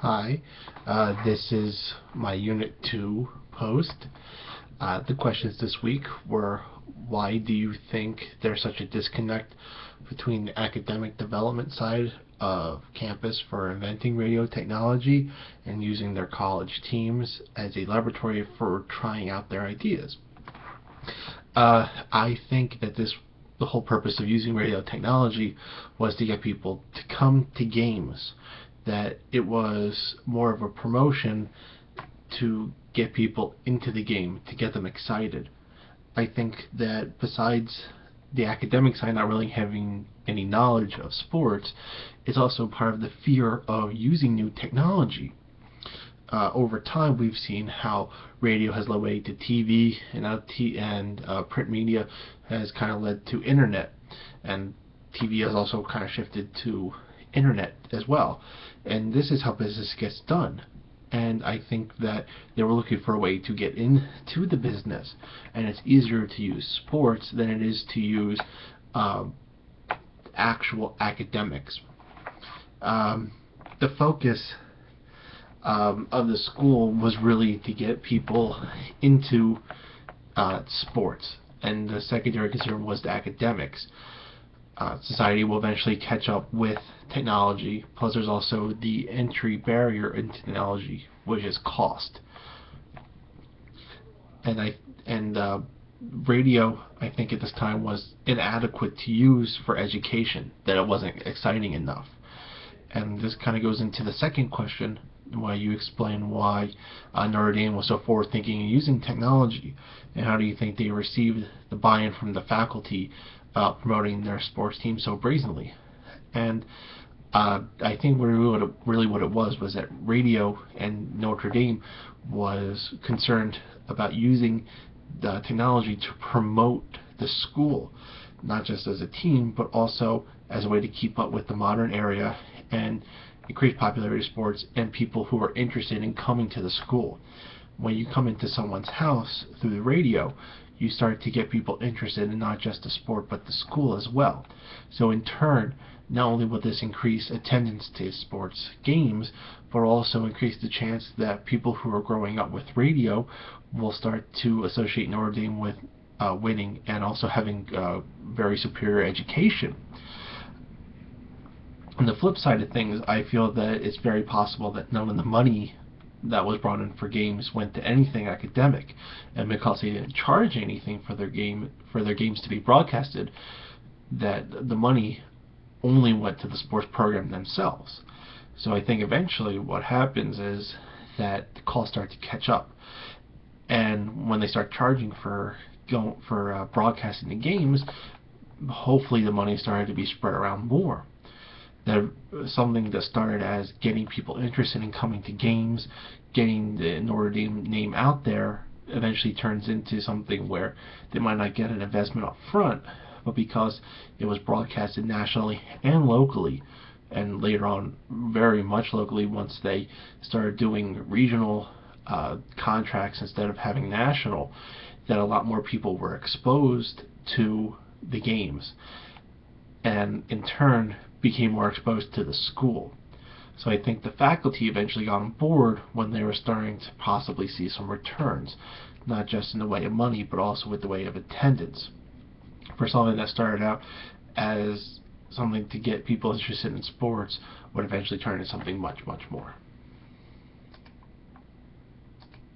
Hi, this is my Unit 2 post. The questions this week were, why do you think there's such a disconnect between the academic development side of campus for inventing radio technology and using their college teams as a laboratory for trying out their ideas? I think that the whole purpose of using radio technology was to get people to come to games, that it was more of a promotion to get people into the game, to get them excited. I think that besides the academic side not really having any knowledge of sports, it's also part of the fear of using new technology. Over time, we've seen how radio has led way to TV, and print media has kind of led to internet, and TV has also kind of shifted to internet as well. And this is how business gets done. And I think that they were looking for a way to get into the business, and it's easier to use sports than it is to use actual academics. The focus of the school was really to get people into sports, and the secondary concern was the academics. Society will eventually catch up with technology, plus there's also the entry barrier in technology, which is cost. And radio, I think at this time, was inadequate to use for education, that it wasn't exciting enough. And this kind of goes into the second question, why you explain why Notre Dame was so forward-thinking in using technology, and how do you think they received the buy-in from the faculty promoting their sports team so brazenly. And I think really what it was that radio and Notre Dame was concerned about using the technology to promote the school, not just as a team, but also as a way to keep up with the modern era and increase popularity of sports and people who are interested in coming to the school. When you come into someone's house through the radio, you start to get people interested in not just the sport but the school as well. So in turn, not only will this increase attendance to sports games, but also increase the chance that people who are growing up with radio will start to associate Notre Dame with winning and also having very superior education. On the flip side of things, I feel that it's very possible that none of the money that was brought in for games went to anything academic, and because they didn't charge anything for their games to be broadcasted, that the money only went to the sports program themselves. So I think eventually what happens is that the costs start to catch up, and when they start charging for broadcasting the games, hopefully the money started to be spread around more. That something that started as getting people interested in coming to games, getting the Notre Dame name out there, eventually turns into something where they might not get an investment up front, but because it was broadcasted nationally and locally, and later on very much locally once they started doing regional contracts instead of having national, that a lot more people were exposed to the games, and in turn became more exposed to the school. So I think the faculty eventually got on board when they were starting to possibly see some returns, not just in the way of money, but also with the way of attendance. For something that started out as something to get people interested in sports would eventually turn into something much, much more.